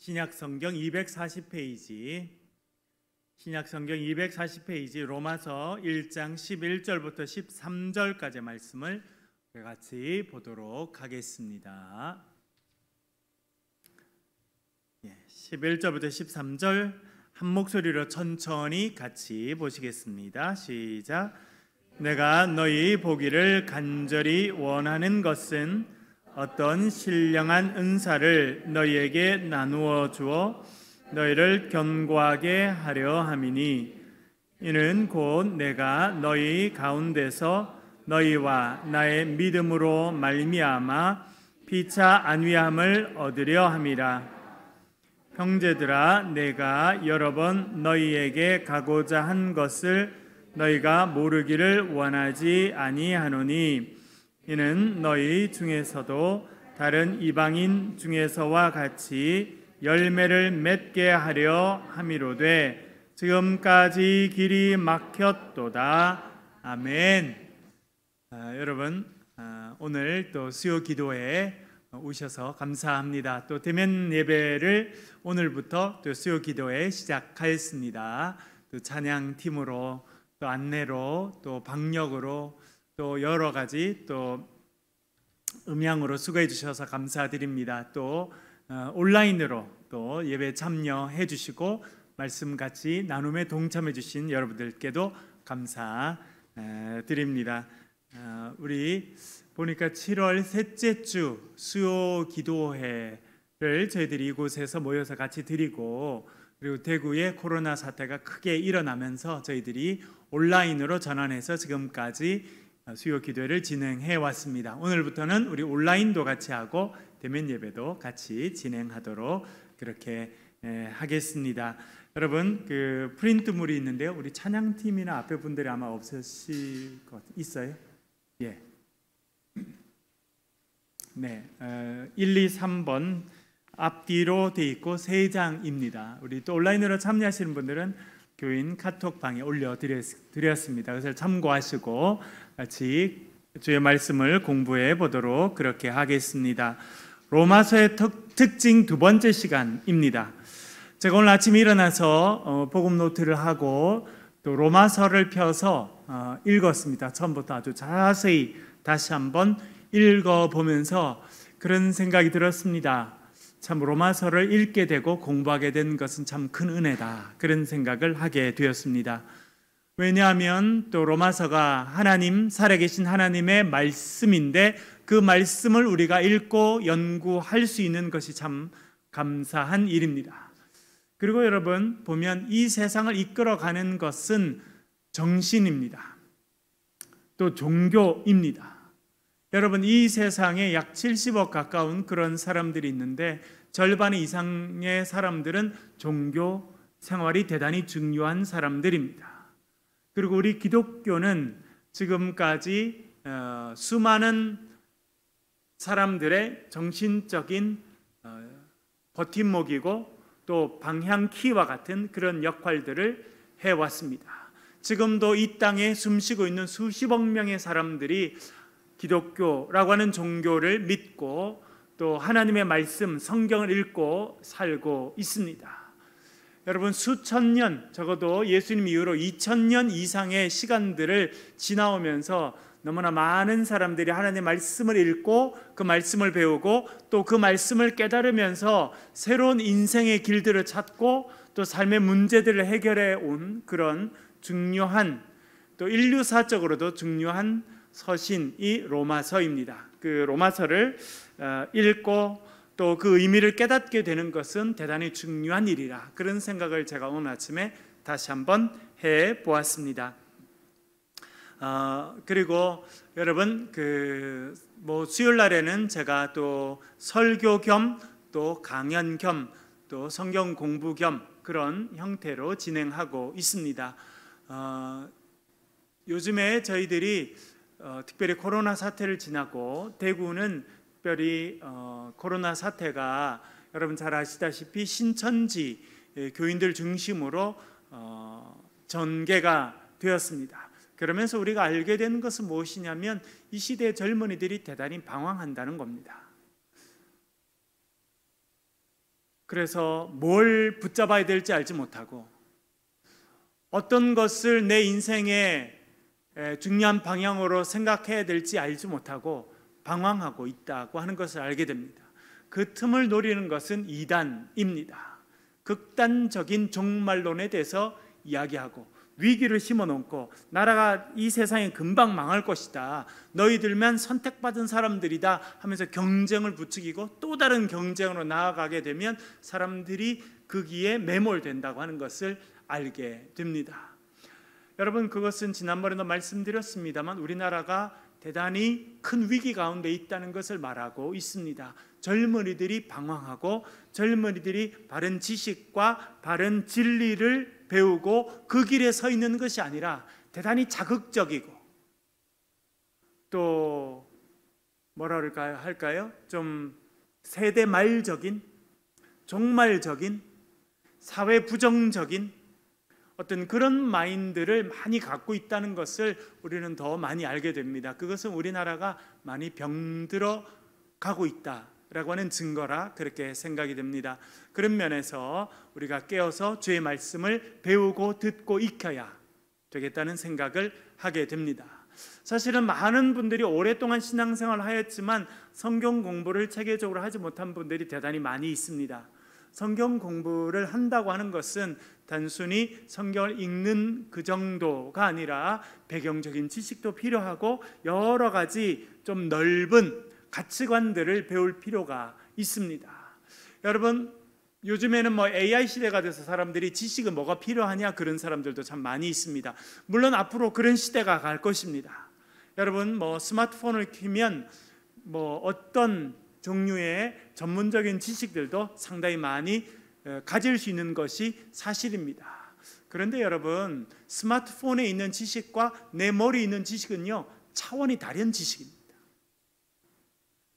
신약성경 240페이지 신약성경 240페이지 로마서 1장 11절부터 13절까지 말씀을 같이 보도록 하겠습니다. 11절부터 13절 한 목소리로 천천히 같이 보시겠습니다. 시작. 내가 너희 보기를 간절히 원하는 것은 어떤 신령한 은사를 너희에게 나누어 주어 너희를 견고하게 하려 함이니 이는 곧 내가 너희 가운데서 너희와 나의 믿음으로 말미암아 피차 안위함을 얻으려 함이라. 형제들아, 내가 여러 번 너희에게 가고자 한 것을 너희가 모르기를 원하지 아니하노니 이는 너희 중에서도 다른 이방인 중에서와 같이 열매를 맺게 하려 함이로되 지금까지 길이 막혔도다. 아멘. 여러분, 오늘 또 수요 기도회에 오셔서 감사합니다. 또 대면 예배를 오늘부터 또 수요 기도회 시작하였습니다. 또 찬양팀으로 또 안내로 또 방역으로 또 여러 가지 또 음향으로 수고해 주셔서 감사드립니다. 또 온라인으로 또 예배 참여해 주시고 말씀 같이 나눔에 동참해 주신 여러분들께도 감사드립니다. 우리 보니까 7월 셋째 주 수요 기도회를 저희들이 이곳에서 모여서 같이 드리고, 그리고 대구에 코로나 사태가 크게 일어나면서 저희들이 온라인으로 전환해서 지금까지 수요 기도회를 진행해 왔습니다. 오늘부터는 우리 온라인도 같이 하고 대면 예배도 같이 진행하도록 그렇게 하겠습니다. 여러분, 그 프린트물이 있는데요. 우리 찬양팀이나 앞에 분들이 아마 없으실 것 있어요? 예. 네, 1, 2, 3번 앞뒤로 돼 있고 3장입니다. 우리 또 온라인으로 참여하시는 분들은 교인 카톡방에 올려드렸습니다. 그래서 참고하시고 같이 주의 말씀을 공부해 보도록 그렇게 하겠습니다. 로마서의 특징 두 번째 시간입니다. 제가 오늘 아침에 일어나서 복음 노트를 하고 또 로마서를 펴서 읽었습니다. 처음부터 아주 자세히 다시 한번 읽어보면서 그런 생각이 들었습니다. 참 로마서를 읽게 되고 공부하게 된 것은 참 큰 은혜다, 그런 생각을 하게 되었습니다. 왜냐하면 또 로마서가 하나님, 살아계신 하나님의 말씀인데 그 말씀을 우리가 읽고 연구할 수 있는 것이 참 감사한 일입니다. 그리고 여러분 보면 이 세상을 이끌어가는 것은 정신입니다. 또 종교입니다. 여러분, 이 세상에 약 70억 가까운 그런 사람들이 있는데 절반 이상의 사람들은 종교 생활이 대단히 중요한 사람들입니다. 그리고 우리 기독교는 지금까지 수많은 사람들의 정신적인 버팀목이고 또 방향키와 같은 그런 역할들을 해왔습니다. 지금도 이 땅에 숨쉬고 있는 수십억 명의 사람들이 기독교라고 하는 종교를 믿고 또 하나님의 말씀, 성경을 읽고 살고 있습니다. 여러분, 수천 년, 적어도 예수님 이후로 2000년 이상의 시간들을 지나오면서 너무나 많은 사람들이 하나님의 말씀을 읽고 그 말씀을 배우고 또 그 말씀을 깨달으면서 새로운 인생의 길들을 찾고 또 삶의 문제들을 해결해 온 그런 중요한, 또 인류사적으로도 중요한 서신이 로마서입니다. 그 로마서를 읽고 또 그 의미를 깨닫게 되는 것은 대단히 중요한 일이라, 그런 생각을 제가 오늘 아침에 다시 한번 해 보았습니다. 그리고 여러분, 수요일 날에는 제가 또 설교 겸 또 강연 겸 또 성경 공부 겸 그런 형태로 진행하고 있습니다. 요즘에 저희들이 특별히 코로나 사태를 지나고 대구는 특별히 코로나 사태가 여러분 잘 아시다시피 신천지 교인들 중심으로 전개가 되었습니다. 그러면서 우리가 알게 되는 것은 무엇이냐면 이 시대의 젊은이들이 대단히 방황한다는 겁니다. 그래서 뭘 붙잡아야 될지 알지 못하고 어떤 것을 내 인생의 중요한 방향으로 생각해야 될지 알지 못하고 방황하고 있다고 하는 것을 알게 됩니다. 그 틈을 노리는 것은 이단입니다. 극단적인 종말론에 대해서 이야기하고 위기를 심어놓고 나라가 이 세상에 금방 망할 것이다, 너희들만 선택받은 사람들이다 하면서 경쟁을 부추기고 또 다른 경쟁으로 나아가게 되면 사람들이 거기에 매몰된다고 하는 것을 알게 됩니다. 여러분, 그것은 지난번에도 말씀드렸습니다만 우리나라가 대단히 큰 위기 가운데 있다는 것을 말하고 있습니다. 젊은이들이 방황하고 젊은이들이 바른 지식과 바른 진리를 배우고 그 길에 서 있는 것이 아니라 대단히 자극적이고 또 뭐라 할까요? 좀 세대 말적인, 종말적인, 사회 부정적인 어떤 그런 마인드를 많이 갖고 있다는 것을 우리는 더 많이 알게 됩니다. 그것은 우리나라가 많이 병들어 가고 있다라고 하는 증거라 그렇게 생각이 됩니다. 그런 면에서 우리가 깨어서 주의 말씀을 배우고 듣고 익혀야 되겠다는 생각을 하게 됩니다. 사실은 많은 분들이 오랫동안 신앙생활을 하였지만 성경 공부를 체계적으로 하지 못한 분들이 대단히 많이 있습니다. 성경 공부를 한다고 하는 것은 단순히 성경을 읽는 그 정도가 아니라 배경적인 지식도 필요하고 여러 가지 좀 넓은 가치관들을 배울 필요가 있습니다. 여러분, 요즘에는 AI 시대가 돼서 사람들이 지식은 뭐가 필요하냐 그런 사람들도 참 많이 있습니다. 물론 앞으로 그런 시대가 갈 것입니다. 여러분, 스마트폰을 켜면 어떤 종류의 전문적인 지식들도 상당히 많이 가질 수 있는 것이 사실입니다. 그런데 여러분, 스마트폰에 있는 지식과 내 머리에 있는 지식은요, 차원이 다른 지식입니다.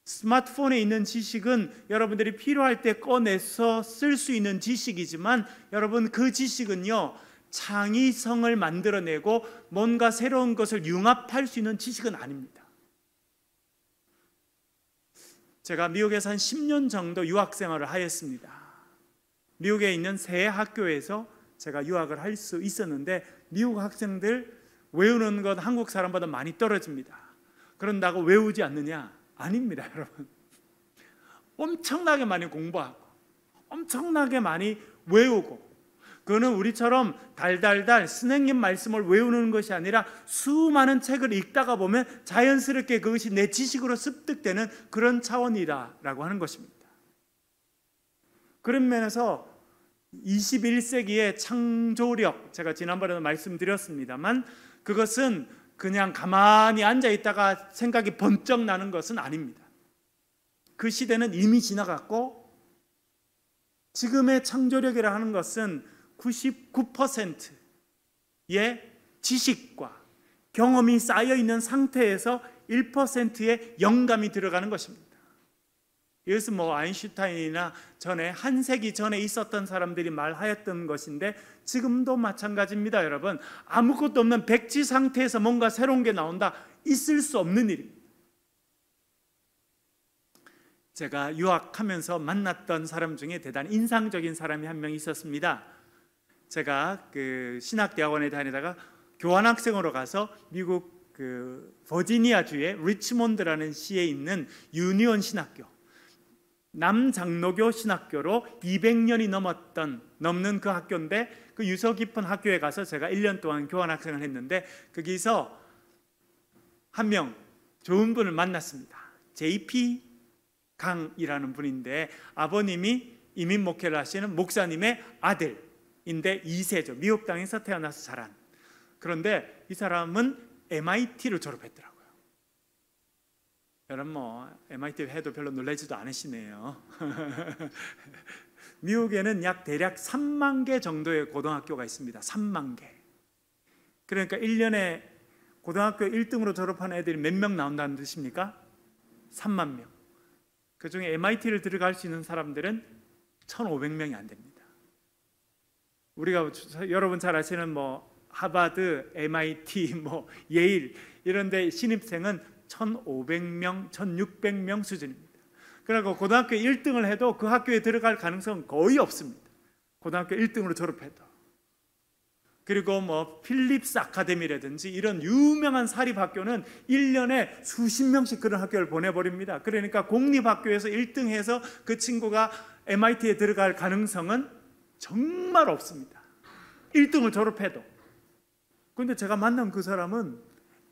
스마트폰에 있는 지식은 여러분들이 필요할 때 꺼내서 쓸 수 있는 지식이지만 여러분, 그 지식은요, 창의성을 만들어내고 뭔가 새로운 것을 융합할 수 있는 지식은 아닙니다. 제가 미국에서 한 10년 정도 유학생활을 하였습니다. 미국에 있는 새 학교에서 제가 유학을 할 수 있었는데 미국 학생들 외우는 것 한국 사람보다 많이 떨어집니다. 그런다고 외우지 않느냐? 아닙니다, 여러분. 엄청나게 많이 공부하고 엄청나게 많이 외우고, 그거는 우리처럼 달달달 스낵님 말씀을 외우는 것이 아니라 수많은 책을 읽다가 보면 자연스럽게 그것이 내 지식으로 습득되는 그런 차원이라고 하는 것입니다. 그런 면에서 21세기의 창조력, 제가 지난번에도 말씀드렸습니다만 그것은 그냥 가만히 앉아 있다가 생각이 번쩍 나는 것은 아닙니다. 그 시대는 이미 지나갔고 지금의 창조력이라 하는 것은 99%의 지식과 경험이 쌓여 있는 상태에서 1%의 영감이 들어가는 것입니다. 이것은 아인슈타인이나 전에 한 세기 전에 있었던 사람들이 말하였던 것인데 지금도 마찬가지입니다. 여러분, 아무것도 없는 백지 상태에서 뭔가 새로운 게 나온다, 있을 수 없는 일입니다. 제가 유학하면서 만났던 사람 중에 대단히 인상적인 사람이 한 명 있었습니다. 제가 그 신학대학원에 다니다가 교환학생으로 가서 미국 버지니아주의 리치몬드라는 시에 있는 유니온 신학교, 남장로교 신학교로 200년이 넘는 그 학교인데 그 유서 깊은 학교에 가서 제가 1년 동안 교환학생을 했는데 거기서 한 명 좋은 분을 만났습니다. JP 강이라는 분인데 아버님이 이민 목회를 하시는 목사님의 아들인데 2세죠. 미국 땅에서 태어나서 자란. 그런데 이 사람은 MIT를 졸업했더라고요. 여러분, MIT 해도 별로 놀라지도 않으시네요. 미국에는 대략 3만 개 정도의 고등학교가 있습니다. 3만 개. 그러니까 1년에 고등학교 1등으로 졸업한 애들이 몇 명 나온다는 뜻입니까? 3만 명. 그 중에 MIT를 들어갈 수 있는 사람들은 1,500명이 안 됩니다. 우리가 여러분 잘 아시는 하버드, MIT, 예일 이런 데 신입생은 1,500명, 1,600명 수준입니다. 그리고 고등학교 1등을 해도 그 학교에 들어갈 가능성은 거의 없습니다. 고등학교 1등으로 졸업해도. 그리고 뭐 필립스 아카데미라든지 이런 유명한 사립학교는 1년에 수십 명씩 그런 학교를 보내버립니다. 그러니까 공립학교에서 1등해서 그 친구가 MIT에 들어갈 가능성은 정말 없습니다. 1등을 졸업해도. 그런데 제가 만난 그 사람은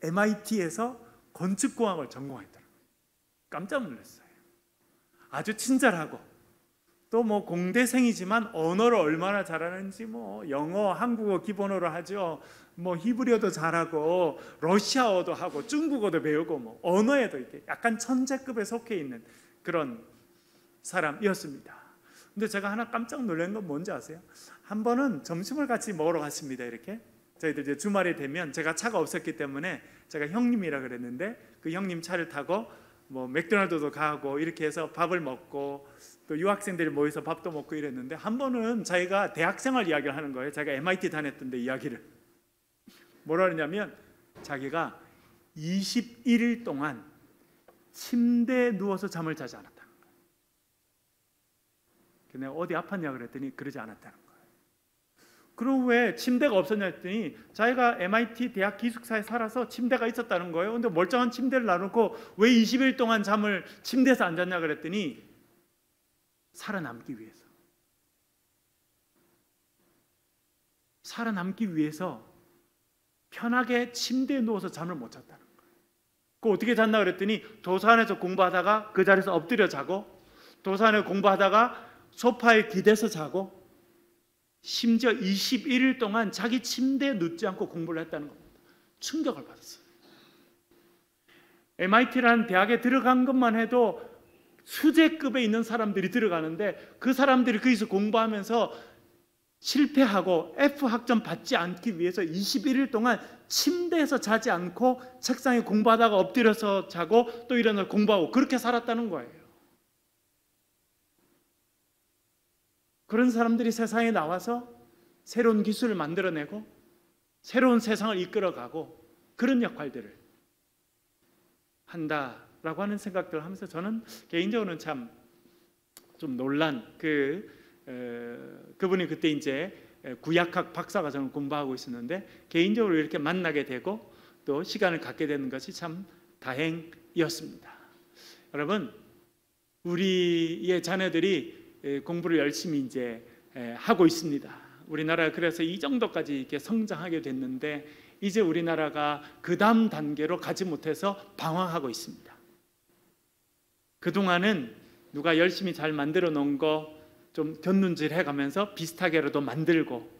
MIT에서 건축공학을 전공했더라고요. 깜짝 놀랐어요. 아주 친절하고 또 뭐 공대생이지만 언어를 얼마나 잘하는지 뭐 영어, 한국어 기본어로 하죠. 뭐 히브리어도 잘하고 러시아어도 하고 중국어도 배우고 뭐 언어에도 이렇게 약간 천재급에 속해 있는 그런 사람이었습니다. 근데 제가 하나 깜짝 놀란 건 뭔지 아세요? 한 번은 점심을 같이 먹으러 갔습니다. 이렇게 저희들 이제 주말에 되면 제가 차가 없었기 때문에 제가 형님이라 그랬는데 그 형님 차를 타고 뭐 맥도날드도 가고 이렇게 해서 밥을 먹고 또 유학생들이 모여서 밥도 먹고 이랬는데 한 번은 자기가 대학생활 이야기를 하는 거예요. 자기가 MIT 다녔던데 이야기를 뭐라 그러냐면 자기가 21일 동안 침대에 누워서 잠을 자지 않았다는 거예요. 내가 어디 아팠냐 그랬더니 그러지 않았다는 거예요. 그럼 왜 침대가 없었냐 했더니 자기가 MIT 대학 기숙사에 살아서 침대가 있었다는 거예요. 근데 멀쩡한 침대를 놔놓고 왜 20일 동안 잠을 침대에서 안 잤냐 그랬더니 살아남기 위해서 편하게 침대에 누워서 잠을 못 잤다는 거예요. 그 어떻게 잤나 그랬더니 도서관에서 공부하다가 그 자리에서 엎드려 자고 도서관에서 공부하다가 소파에 기대서 자고 심지어 21일 동안 자기 침대에 눕지 않고 공부를 했다는 겁니다. 충격을 받았어요. MIT라는 대학에 들어간 것만 해도 수재급에 있는 사람들이 들어가는데 그 사람들이 거기서 공부하면서 실패하고 F 학점 받지 않기 위해서 21일 동안 침대에서 자지 않고 책상에 공부하다가 엎드려서 자고 또 일어나서 공부하고 그렇게 살았다는 거예요. 그런 사람들이 세상에 나와서 새로운 기술을 만들어내고 새로운 세상을 이끌어가고 그런 역할들을 한다라고 하는 생각들을 하면서 저는 개인적으로는 참 좀 놀란 그분이 그때 이제 구약학 박사과정을 공부하고 있었는데 개인적으로 이렇게 만나게 되고 또 시간을 갖게 되는 것이 참 다행이었습니다. 여러분, 우리의 자녀들이 공부를 열심히 이제 하고 있습니다. 우리나라가 그래서 이 정도까지 이렇게 성장하게 됐는데 이제 우리나라가 그 다음 단계로 가지 못해서 방황하고 있습니다. 그동안은 누가 열심히 잘 만들어 놓은 거 좀 곁눈질 해가면서 비슷하게라도 만들고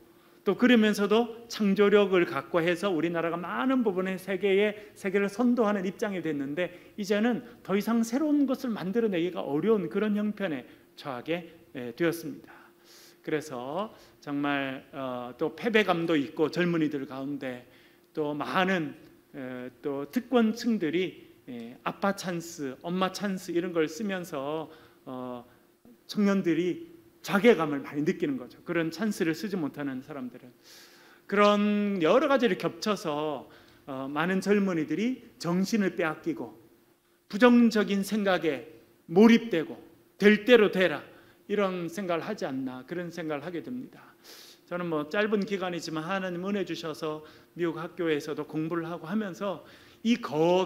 또 그러면서도 창조력을 갖고 해서 우리나라가 많은 부분의 세계를 선도하는 입장이 됐는데 이제는 더 이상 새로운 것을 만들어내기가 어려운 그런 형편에 처하게 되었습니다. 그래서 정말 또 패배감도 있고 젊은이들 가운데 또 많은 또 특권층들이 아빠 찬스, 엄마 찬스 이런 걸 쓰면서 청년들이 자괴감을 많이 느끼는 거죠. 그런 찬스를 쓰지 못하는 사람들은 그런 여러 가지를 겹쳐서 많은 젊은이들이 정신을 빼앗기고 부정적인 생각에 몰입되고 될 대로 되라 이런 생각을 하지 않나 그런 생각을 하게 됩니다. 저는 뭐 짧은 기간이지만 하나님 은혜 주셔서 미국 학교에서도 공부를 하고 하면서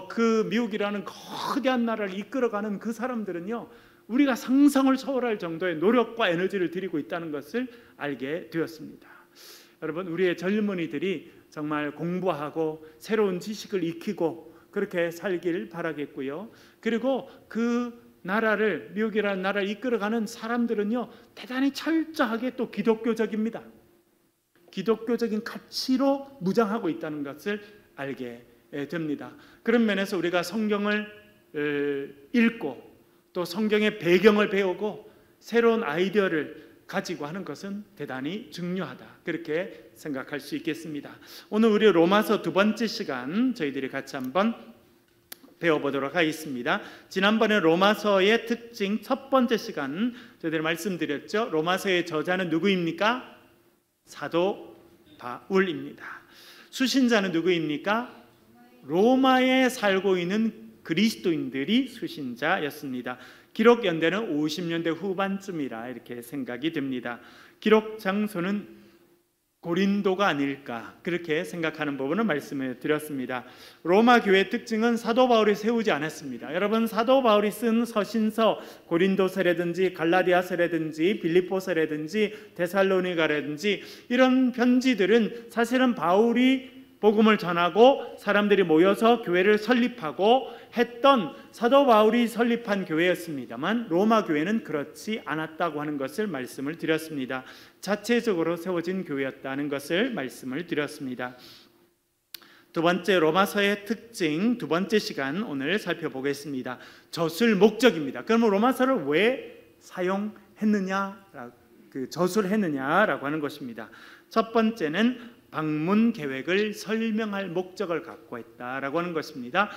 그 미국이라는 거대한 나라를 이끌어가는 그 사람들은요 우리가 상상을 초월할 정도의 노력과 에너지를 들이고 있다는 것을 알게 되었습니다. 여러분, 우리의 젊은이들이 정말 공부하고 새로운 지식을 익히고 그렇게 살길 바라겠고요. 그리고 그 나라를 미국이라는 나라를 이끌어가는 사람들은요 대단히 철저하게 또 기독교적입니다. 기독교적인 가치로 무장하고 있다는 것을 알게 됩니다. 그런 면에서 우리가 성경을 읽고 또 성경의 배경을 배우고 새로운 아이디어를 가지고 하는 것은 대단히 중요하다 그렇게 생각할 수 있겠습니다. 오늘 우리 로마서 두 번째 시간 저희들이 같이 한번 배워보도록 하겠습니다. 지난번에 로마서의 특징 첫 번째 시간 저희들이 말씀드렸죠. 로마서의 저자는 누구입니까? 사도 바울입니다. 수신자는 누구입니까? 로마에 살고 있는 그리스도인들이 수신자였습니다. 기록 연대는 50년대 후반쯤이라 이렇게 생각이 됩니다. 기록 장소는 고린도가 아닐까 그렇게 생각하는 부분을 말씀을 드렸습니다. 로마 교회의 특징은 사도 바울이 세우지 않았습니다. 여러분, 사도 바울이 쓴 서신서, 고린도서라든지 갈라디아서라든지 빌립보서라든지 데살로니가라든지 이런 편지들은 사실은 바울이 복음을 전하고 사람들이 모여서 교회를 설립하고 했던 사도 바울이 설립한 교회였습니다만, 로마 교회는 그렇지 않았다고 하는 것을 말씀을 드렸습니다. 자체적으로 세워진 교회였다는 것을 말씀을 드렸습니다. 두 번째, 로마서의 특징, 두 번째 시간 오늘 살펴보겠습니다. 저술 목적입니다. 그러면 로마서를 왜 저술을 했느냐라고 하는 것입니다. 첫 번째는 방문 계획을 설명할 목적을 갖고 있다라고 하는 것입니다.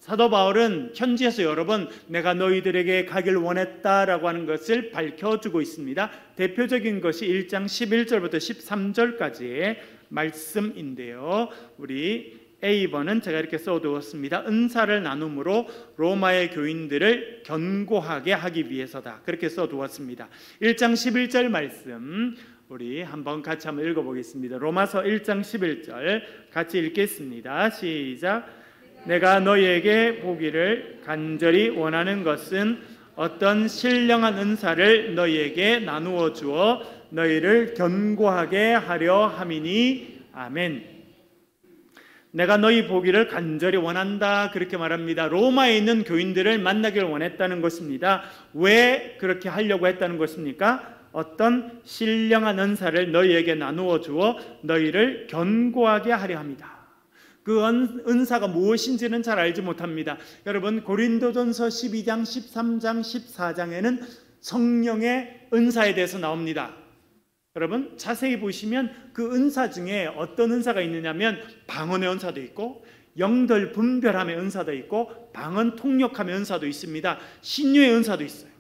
사도 바울은 편지에서 여러 번 내가 너희들에게 가길 원했다라고 하는 것을 밝혀주고 있습니다. 대표적인 것이 1장 11절부터 13절까지의 말씀인데요. 우리 A번은 제가 이렇게 써두었습니다. 은사를 나눔으로 로마의 교인들을 견고하게 하기 위해서다. 그렇게 써두었습니다. 1장 11절 말씀 우리 같이 한번 읽어보겠습니다. 로마서 1장 11절 같이 읽겠습니다. 시작. 내가 너희에게 보기를 간절히 원하는 것은 어떤 신령한 은사를 너희에게 나누어 주어 너희를 견고하게 하려 함이니. 아멘. 내가 너희 보기를 간절히 원한다 그렇게 말합니다. 로마에 있는 교인들을 만나기를 원했다는 것입니다. 왜 그렇게 하려고 했다는 것입니까? 어떤 신령한 은사를 너희에게 나누어 주어 너희를 견고하게 하려 합니다. 그 은사가 무엇인지는 잘 알지 못합니다. 여러분, 고린도전서 12장, 13장, 14장에는 성령의 은사에 대해서 나옵니다. 여러분, 자세히 보시면 그 은사 중에 어떤 은사가 있느냐면 방언의 은사도 있고 영들 분별함의 은사도 있고 방언 통역함의 은사도 있습니다. 신유의 은사도 있어요.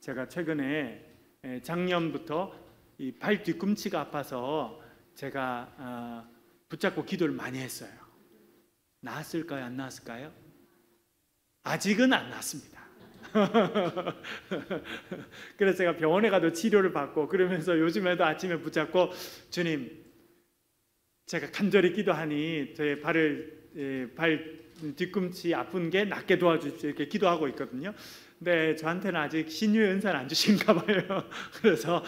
제가 최근에 작년부터 이 발 뒤꿈치가 아파서 제가 붙잡고 기도를 많이 했어요. 나았을까요? 안 나았을까요? 아직은 안 나았습니다. 그래서 제가 병원에 가도 치료를 받고 그러면서 요즘에도 아침에 붙잡고 주님, 제가 간절히 기도하니 제 발 뒤꿈치 아픈 게 낫게 도와주십시오 이렇게 기도하고 있거든요. 근데 저한테는 아직 신유의 은사는 안 주신가 봐요. 그래서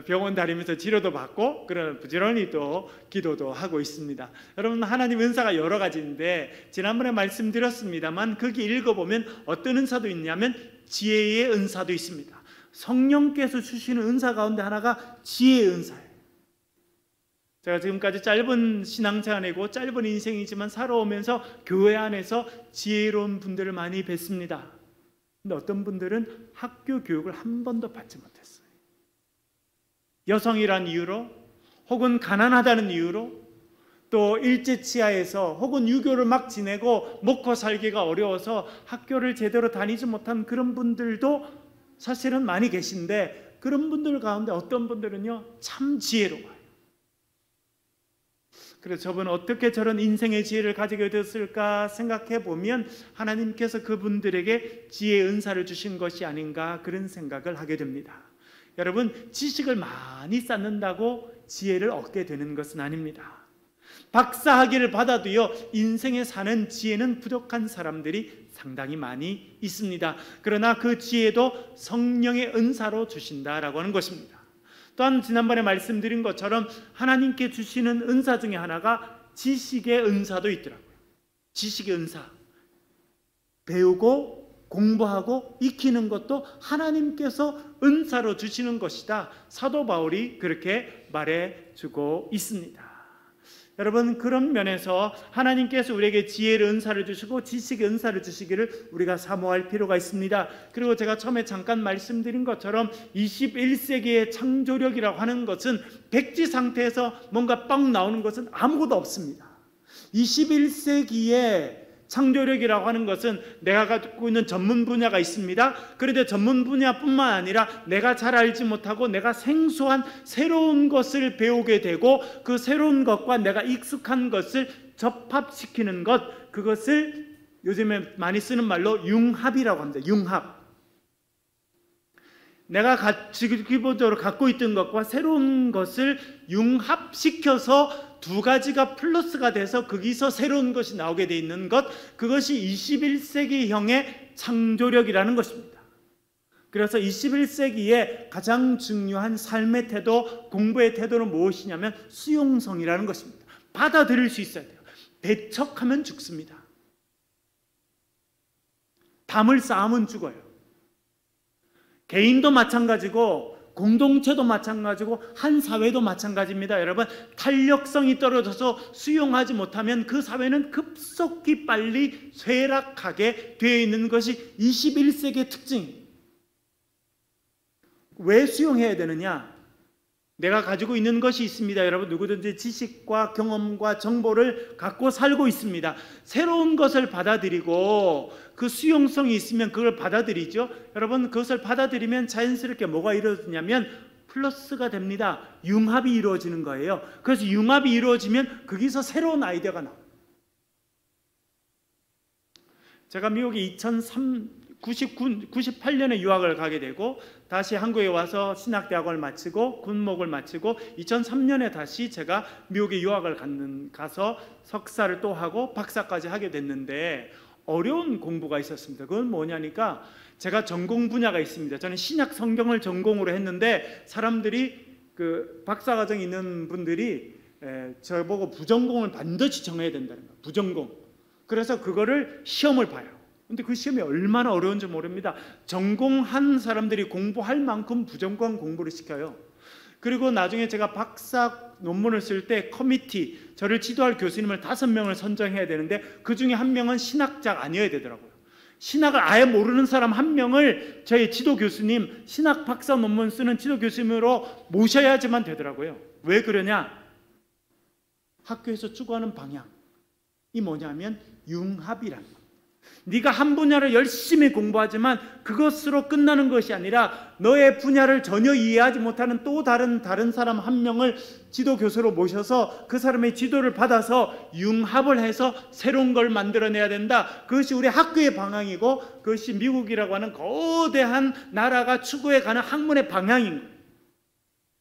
병원 다니면서 치료도 받고 그런 부지런히 또 기도도 하고 있습니다. 여러분, 하나님 은사가 여러 가지인데 지난번에 말씀드렸습니다만 거기 읽어보면 어떤 은사도 있냐면 지혜의 은사도 있습니다. 성령께서 주시는 은사 가운데 하나가 지혜의 은사예요. 제가 지금까지 짧은 신앙생활이고 짧은 인생이지만 살아오면서 교회 안에서 지혜로운 분들을 많이 뵀습니다. 근데 어떤 분들은 학교 교육을 한 번도 받지 못했어요. 여성이란 이유로 혹은 가난하다는 이유로 또 일제치하에서 혹은 유교를 막 지내고 먹고 살기가 어려워서 학교를 제대로 다니지 못한 그런 분들도 사실은 많이 계신데 그런 분들 가운데 어떤 분들은요 참 지혜로워요. 그래서 저분은 어떻게 저런 인생의 지혜를 가지게 되었을까 생각해 보면 하나님께서 그분들에게 지혜의 은사를 주신 것이 아닌가 그런 생각을 하게 됩니다. 여러분, 지식을 많이 쌓는다고 지혜를 얻게 되는 것은 아닙니다. 박사학위를 받아도요 인생에 사는 지혜는 부족한 사람들이 상당히 많이 있습니다. 그러나 그 지혜도 성령의 은사로 주신다라고 하는 것입니다. 또한 지난번에 말씀드린 것처럼 하나님께 주시는 은사 중에 하나가 지식의 은사도 있더라고요. 지식의 은사. 배우고 공부하고 익히는 것도 하나님께서 은사로 주시는 것이다. 사도 바울이 그렇게 말해주고 있습니다. 여러분, 그런 면에서 하나님께서 우리에게 지혜의 은사를 주시고 지식의 은사를 주시기를 우리가 사모할 필요가 있습니다. 그리고 제가 처음에 잠깐 말씀드린 것처럼 21세기의 창조력이라고 하는 것은 백지 상태에서 뭔가 빵 나오는 것은 아무것도 없습니다. 21세기의 창조력이라고 하는 것은 내가 갖고 있는 전문 분야가 있습니다. 그런데 전문 분야뿐만 아니라 내가 잘 알지 못하고 내가 생소한 새로운 것을 배우게 되고 그 새로운 것과 내가 익숙한 것을 접합시키는 것, 그것을 요즘에 많이 쓰는 말로 융합이라고 합니다. 융합. 내가 기본적으로 갖고 있던 것과 새로운 것을 융합시켜서 두 가지가 플러스가 돼서 거기서 새로운 것이 나오게 돼 있는 것, 그것이 21세기형의 창조력이라는 것입니다. 그래서 21세기의 가장 중요한 삶의 태도, 공부의 태도는 무엇이냐면 수용성이라는 것입니다. 받아들일 수 있어야 돼요. 배척하면 죽습니다. 담을 쌓으면 죽어요. 개인도 마찬가지고 공동체도 마찬가지고 한 사회도 마찬가지입니다. 여러분, 탄력성이 떨어져서 수용하지 못하면 그 사회는 급속히 빨리 쇠락하게 되어 있는 것이 21세기의 특징입니다. 왜 수용해야 되느냐? 내가 가지고 있는 것이 있습니다. 여러분, 누구든지 지식과 경험과 정보를 갖고 살고 있습니다. 새로운 것을 받아들이고 그 수용성이 있으면 그걸 받아들이죠. 여러분, 그것을 받아들이면 자연스럽게 뭐가 이루어지냐면 플러스가 됩니다. 융합이 이루어지는 거예요. 그래서 융합이 이루어지면 거기서 새로운 아이디어가 나와요. 제가 미국에 98년에 유학을 가게 되고 다시 한국에 와서 신학대학을 마치고 군목을 마치고 2003년에 다시 제가 미국에 유학을 가서 석사를 또 하고 박사까지 하게 됐는데 어려운 공부가 있었습니다. 그건 뭐냐니까 제가 전공 분야가 있습니다. 저는 신약 성경을 전공으로 했는데 사람들이 그 박사과정에 있는 분들이 저보고 부전공을 반드시 정해야 된다는 거예요. 부전공. 그래서 그거를 시험을 봐요. 근데 그 시험이 얼마나 어려운지 모릅니다. 전공한 사람들이 공부할 만큼 부전공 공부를 시켜요. 그리고 나중에 제가 박사 논문을 쓸 때 커미티, 저를 지도할 교수님을 5명을 선정해야 되는데 그 중에 1명은 신학자가 아니어야 되더라고요. 신학을 아예 모르는 사람 1명을 저희 지도 교수님, 신학 박사 논문 쓰는 지도 교수님으로 모셔야지만 되더라고요. 왜 그러냐? 학교에서 추구하는 방향이 뭐냐면 융합이라는 거예요. 네가 한 분야를 열심히 공부하지만 그것으로 끝나는 것이 아니라 너의 분야를 전혀 이해하지 못하는 또 다른 사람 1명을 지도 교수로 모셔서 그 사람의 지도를 받아서 융합을 해서 새로운 걸 만들어내야 된다. 그것이 우리 학교의 방향이고 그것이 미국이라고 하는 거대한 나라가 추구해가는 학문의 방향인 거예요.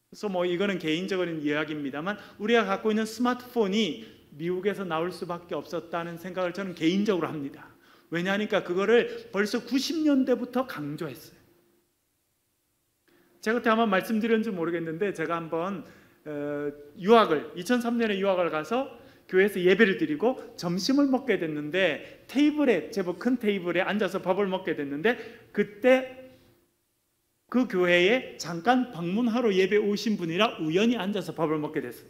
그래서 뭐 이거는 개인적인 이야기입니다만 우리가 갖고 있는 스마트폰이 미국에서 나올 수밖에 없었다는 생각을 저는 개인적으로 합니다. 왜냐하니까 그거를 벌써 90년대부터 강조했어요. 제가 그때 아마 말씀드렸는지 모르겠는데 제가 한번 2003년에 유학을 가서 교회에서 예배를 드리고 점심을 먹게 됐는데 테이블에, 제법 큰 테이블에 앉아서 밥을 먹게 됐는데 그때 그 교회에 잠깐 방문하러 예배 오신 분이라 우연히 앉아서 밥을 먹게 됐어요.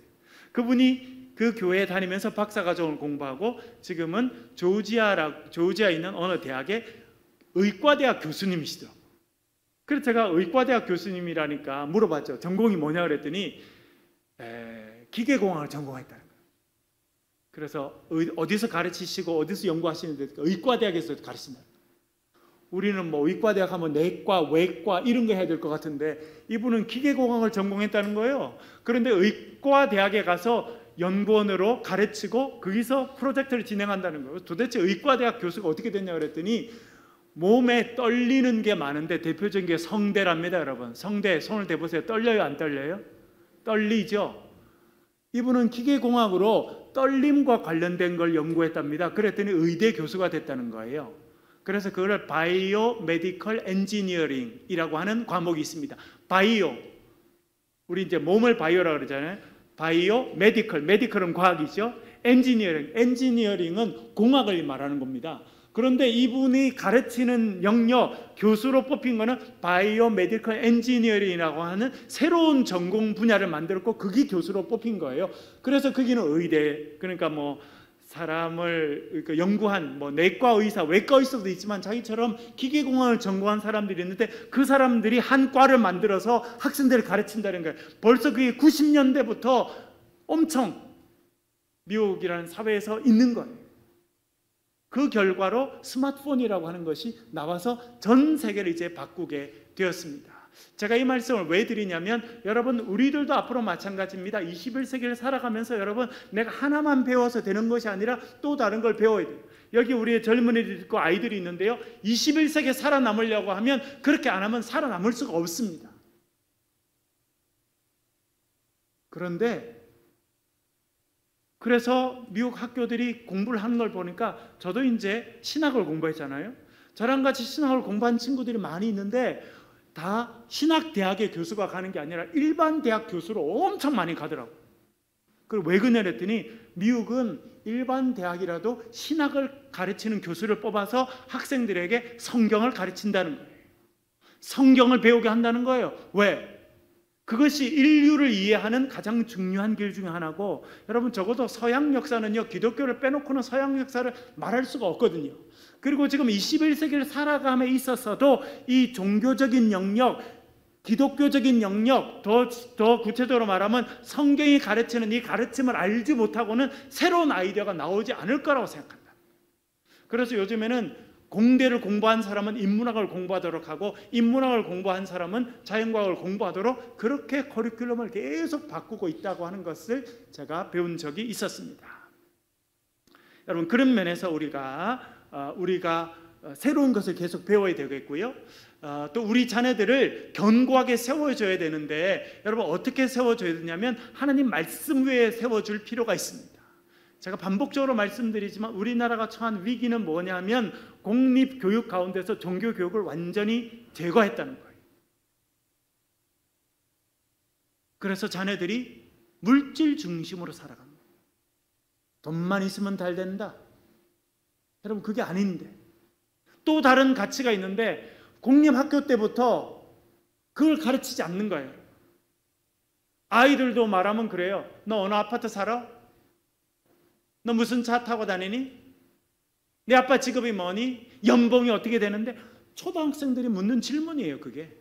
그분이 그 교회에 다니면서 박사과정을 공부하고 지금은 조지아에 있는 어느 대학의 의과대학 교수님이시더라고요. 그래서 제가 의과대학 교수님이라니까 물어봤죠. 전공이 뭐냐 그랬더니 기계공학을 전공했다는 거예요. 그래서 어디서 가르치시고 어디서 연구하시는데 의과대학에서 가르친다. 우리는 뭐 의과대학 하면 내과, 외과 이런 거 해야 될 것 같은데 이분은 기계공학을 전공했다는 거예요. 그런데 의과대학에 가서 연구원으로 가르치고 거기서 프로젝트를 진행한다는 거예요. 도대체 의과대학 교수가 어떻게 됐냐 그랬더니 몸에 떨리는 게 많은데 대표적인 게 성대랍니다. 여러분, 성대 손을 대보세요. 떨려요, 안 떨려요? 떨리죠. 이분은 기계공학으로 떨림과 관련된 걸 연구했답니다. 그랬더니 의대 교수가 됐다는 거예요. 그래서 그걸 바이오 메디컬 엔지니어링이라고 하는 과목이 있습니다. 바이오, 우리 이제 몸을 바이오라고 그러잖아요. 바이오 메디컬은 과학이죠. 엔지니어링은 공학을 말하는 겁니다. 그런데 이분이 가르치는 영역, 교수로 뽑힌 거는 바이오 메디컬 엔지니어링이라고 하는 새로운 전공 분야를 만들었고 그게 교수로 뽑힌 거예요. 그래서 거기는 의대, 그러니까 뭐 사람을 연구한 뭐 내과 의사, 외과 의사도 있지만 자기처럼 기계공학을 전공한 사람들이 있는데 그 사람들이 한 과를 만들어서 학생들을 가르친다는 거예요. 벌써 그게 90년대부터 엄청 미국이라는 사회에서 있는 거예요. 그 결과로 스마트폰이라고 하는 것이 나와서 전 세계를 이제 바꾸게 되었습니다. 제가 이 말씀을 왜 드리냐면 여러분, 우리들도 앞으로 마찬가지입니다. 21세기를 살아가면서 여러분, 내가 하나만 배워서 되는 것이 아니라 또 다른 걸 배워야 돼요. 여기 우리의 젊은이들이 있고 아이들이 있는데요, 21세기에 살아남으려고 하면 그렇게 안 하면 살아남을 수가 없습니다. 그런데 그래서 미국 학교들이 공부를 하는 걸 보니까, 저도 이제 신학을 공부했잖아요. 저랑 같이 신학을 공부한 친구들이 많이 있는데 다 신학대학의 교수가 가는 게 아니라 일반 대학 교수로 엄청 많이 가더라고요. 그리고 왜 그러냐 했더니, 미국은 일반 대학이라도 신학을 가르치는 교수를 뽑아서 학생들에게 성경을 가르친다는 거예요. 성경을 배우게 한다는 거예요. 왜? 그것이 인류를 이해하는 가장 중요한 길 중에 하나고, 여러분 적어도 서양 역사는요, 기독교를 빼놓고는 서양 역사를 말할 수가 없거든요. 그리고 지금 21세기를 살아감에 있어서도 이 종교적인 영역, 기독교적인 영역, 더 구체적으로 말하면 성경이 가르치는 이 가르침을 알지 못하고는 새로운 아이디어가 나오지 않을 거라고 생각한다. 그래서 요즘에는 공대를 공부한 사람은 인문학을 공부하도록 하고, 인문학을 공부한 사람은 자연과학을 공부하도록, 그렇게 커리큘럼을 계속 바꾸고 있다고 하는 것을 제가 배운 적이 있었습니다. 여러분, 그런 면에서 우리가 새로운 것을 계속 배워야 되겠고요, 또 우리 자녀들을 견고하게 세워줘야 되는데, 여러분 어떻게 세워줘야 되냐면 하나님 말씀 위에 세워줄 필요가 있습니다. 제가 반복적으로 말씀드리지만 우리나라가 처한 위기는 뭐냐면, 공립교육 가운데서 종교교육을 완전히 제거했다는 거예요. 그래서 자녀들이 물질 중심으로 살아갑니다. 돈만 있으면 잘 된다. 여러분, 그게 아닌데, 또 다른 가치가 있는데 공립학교 때부터 그걸 가르치지 않는 거예요. 아이들도 말하면 그래요. 너 어느 아파트 살아? 너 무슨 차 타고 다니니? 내 아빠 직업이 뭐니? 연봉이 어떻게 되는데? 초등학생들이 묻는 질문이에요. 그게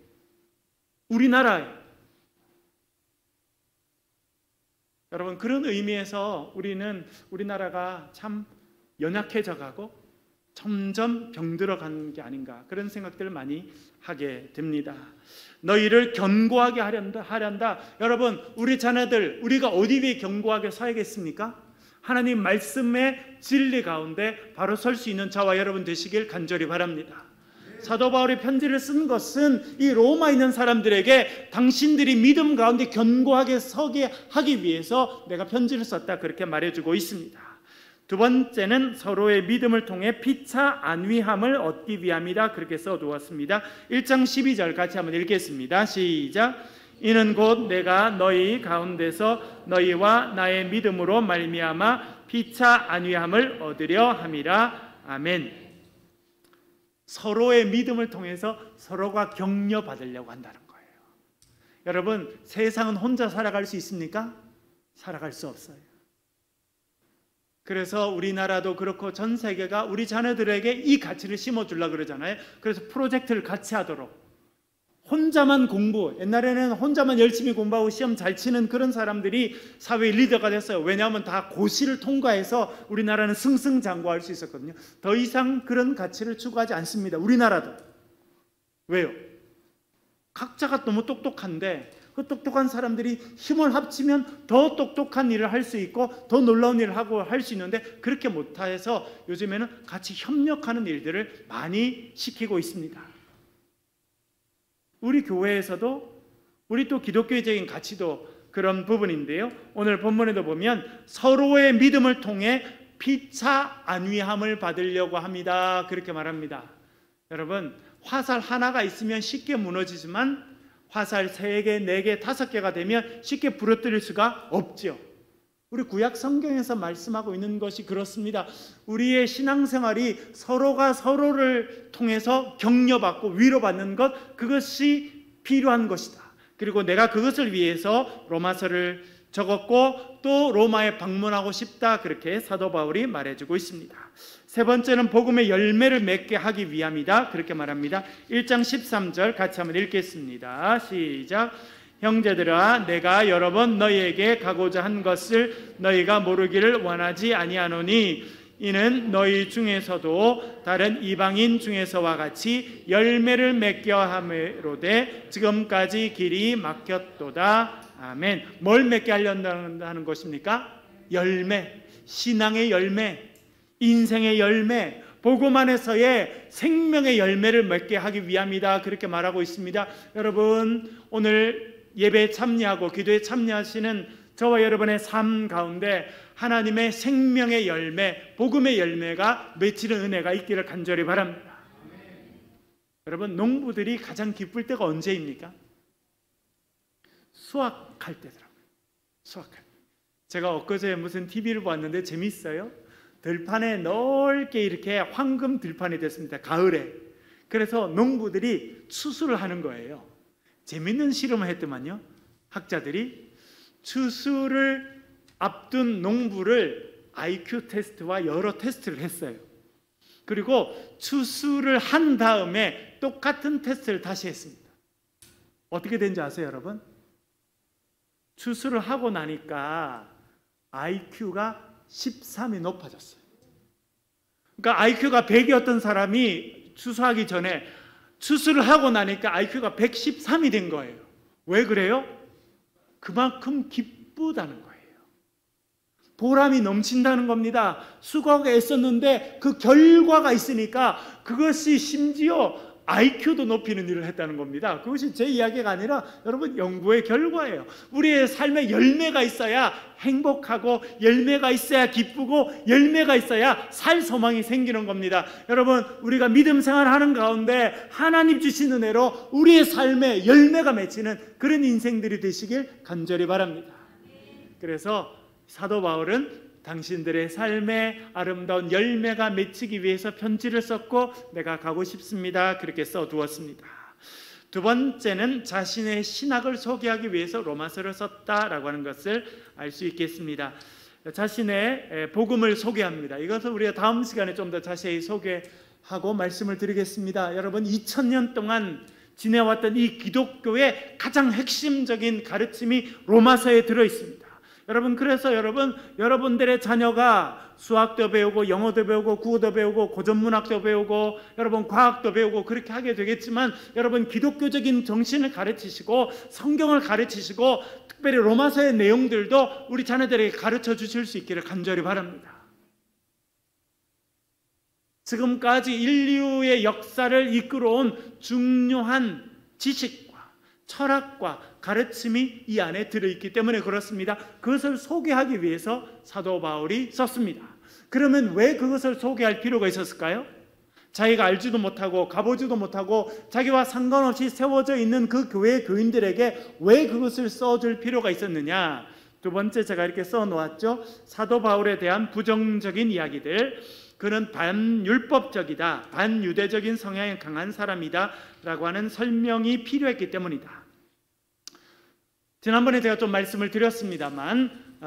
우리나라에. 여러분, 그런 의미에서 우리나라가 참 연약해져 가고 점점 병들어가는 게 아닌가, 그런 생각들을 많이 하게 됩니다. 너희를 견고하게 하련다. 여러분, 우리 자녀들, 우리가 어디 위해 견고하게 서야겠습니까? 하나님 말씀의 진리 가운데 바로 설 수 있는 저와 여러분 되시길 간절히 바랍니다. 사도 바울이 편지를 쓴 것은 이 로마에 있는 사람들에게 당신들이 믿음 가운데 견고하게 서게 하기 위해서 내가 편지를 썼다, 그렇게 말해주고 있습니다. 두 번째는 서로의 믿음을 통해 피차 안위함을 얻기 위함이다, 그렇게 써두었습니다. 1장 12절 같이 한번 읽겠습니다. 시작. 이는 곧 내가 너희 가운데서 너희와 나의 믿음으로 말미암아 피차 안위함을 얻으려 함이라. 아멘. 서로의 믿음을 통해서 서로가 격려받으려고 한다는 거예요. 여러분, 세상은 혼자 살아갈 수 있습니까? 살아갈 수 없어요. 그래서 우리나라도 그렇고 전 세계가 우리 자녀들에게 이 가치를 심어주려고 그러잖아요. 그래서 프로젝트를 같이 하도록, 혼자만 공부, 옛날에는 혼자만 열심히 공부하고 시험 잘 치는 그런 사람들이 사회의 리더가 됐어요. 왜냐하면 다 고시를 통과해서 우리나라는 승승장구할 수 있었거든요. 더 이상 그런 가치를 추구하지 않습니다. 우리나라도. 왜요? 각자가 너무 똑똑한데 그 똑똑한 사람들이 힘을 합치면 더 똑똑한 일을 할 수 있고 더 놀라운 일을 하고 할 수 있는데, 그렇게 못해서 요즘에는 같이 협력하는 일들을 많이 시키고 있습니다. 우리 교회에서도, 우리 또 기독교적인 가치도 그런 부분인데요, 오늘 본문에도 보면 서로의 믿음을 통해 피차 안위함을 받으려고 합니다, 그렇게 말합니다. 여러분, 화살 하나가 있으면 쉽게 무너지지만 화살 3개, 4개, 5개가 되면 쉽게 부러뜨릴 수가 없죠. 우리 구약 성경에서 말씀하고 있는 것이 그렇습니다. 우리의 신앙생활이 서로가 서로를 통해서 격려받고 위로받는 것, 그것이 필요한 것이다. 그리고 내가 그것을 위해서 로마서를 적었고 또 로마에 방문하고 싶다, 그렇게 사도 바울이 말해주고 있습니다. 세 번째는 복음의 열매를 맺게 하기 위함이다, 그렇게 말합니다. 1장 13절 같이 한번 읽겠습니다. 시작. 형제들아, 내가 여러 번 너희에게 가고자 한 것을 너희가 모르기를 원하지 아니하노니, 이는 너희 중에서도 다른 이방인 중에서와 같이 열매를 맺게 함으로되 지금까지 길이 막혔도다. 아멘. 뭘 맺게 하려는 것입니까? 열매, 신앙의 열매. 인생의 열매, 복음 안에서의 생명의 열매를 맺게 하기 위함이다, 그렇게 말하고 있습니다. 여러분, 오늘 예배에 참여하고 기도에 참여하시는 저와 여러분의 삶 가운데 하나님의 생명의 열매, 복음의 열매가 맺히는 은혜가 있기를 간절히 바랍니다. 여러분, 농부들이 가장 기쁠 때가 언제입니까? 수확할 때더라고요. 수확할 때. 제가 엊그제 무슨 TV를 봤는데 재밌어요. 들판에 넓게 이렇게 황금 들판이 됐습니다. 가을에. 그래서 농부들이 추수를 하는 거예요. 재밌는 실험을 했더만요. 학자들이 추수를 앞둔 농부를 IQ 테스트와 여러 테스트를 했어요. 그리고 추수를 한 다음에 똑같은 테스트를 다시 했습니다. 어떻게 된지 아세요, 여러분? 추수를 하고 나니까 IQ가 13이 높아졌어요. 그러니까 IQ가 100이었던 사람이 추수하기 전에 추수를 하고 나니까 IQ가 113이 된 거예요. 왜 그래요? 그만큼 기쁘다는 거예요. 보람이 넘친다는 겁니다. 수고하고 애썼는데 그 결과가 있으니까 그것이 심지어 IQ도 높이는 일을 했다는 겁니다. 그것이 제 이야기가 아니라 여러분 연구의 결과예요. 우리의 삶에 열매가 있어야 행복하고, 열매가 있어야 기쁘고, 열매가 있어야 살 소망이 생기는 겁니다. 여러분, 우리가 믿음 생활하는 가운데 하나님 주신 은혜로 우리의 삶에 열매가 맺히는 그런 인생들이 되시길 간절히 바랍니다. 그래서 사도 바울은 당신들의 삶에 아름다운 열매가 맺히기 위해서 편지를 썼고 내가 가고 싶습니다, 그렇게 써두었습니다. 두 번째는 자신의 신학을 소개하기 위해서 로마서를 썼다라고 하는 것을 알 수 있겠습니다. 자신의 복음을 소개합니다. 이것을 우리가 다음 시간에 좀 더 자세히 소개하고 말씀을 드리겠습니다. 여러분, 2000년 동안 지내왔던 이 기독교의 가장 핵심적인 가르침이 로마서에 들어있습니다. 여러분, 그래서 여러분들의 자녀가 수학도 배우고 영어도 배우고 국어도 배우고 고전문학도 배우고 여러분 과학도 배우고 그렇게 하게 되겠지만, 여러분 기독교적인 정신을 가르치시고 성경을 가르치시고 특별히 로마서의 내용들도 우리 자녀들에게 가르쳐 주실 수 있기를 간절히 바랍니다. 지금까지 인류의 역사를 이끌어온 중요한 지식과 철학과 가르침이 이 안에 들어있기 때문에 그렇습니다. 그것을 소개하기 위해서 사도 바울이 썼습니다. 그러면 왜 그것을 소개할 필요가 있었을까요? 자기가 알지도 못하고 가보지도 못하고 자기와 상관없이 세워져 있는 그 교회 교인들에게 왜 그것을 써줄 필요가 있었느냐? 두 번째, 제가 이렇게 써놓았죠. 사도 바울에 대한 부정적인 이야기들. 그는 반율법적이다, 반유대적인 성향이 강한 사람이다 라고 하는 설명이 필요했기 때문이다. 지난번에 제가 좀 말씀을 드렸습니다만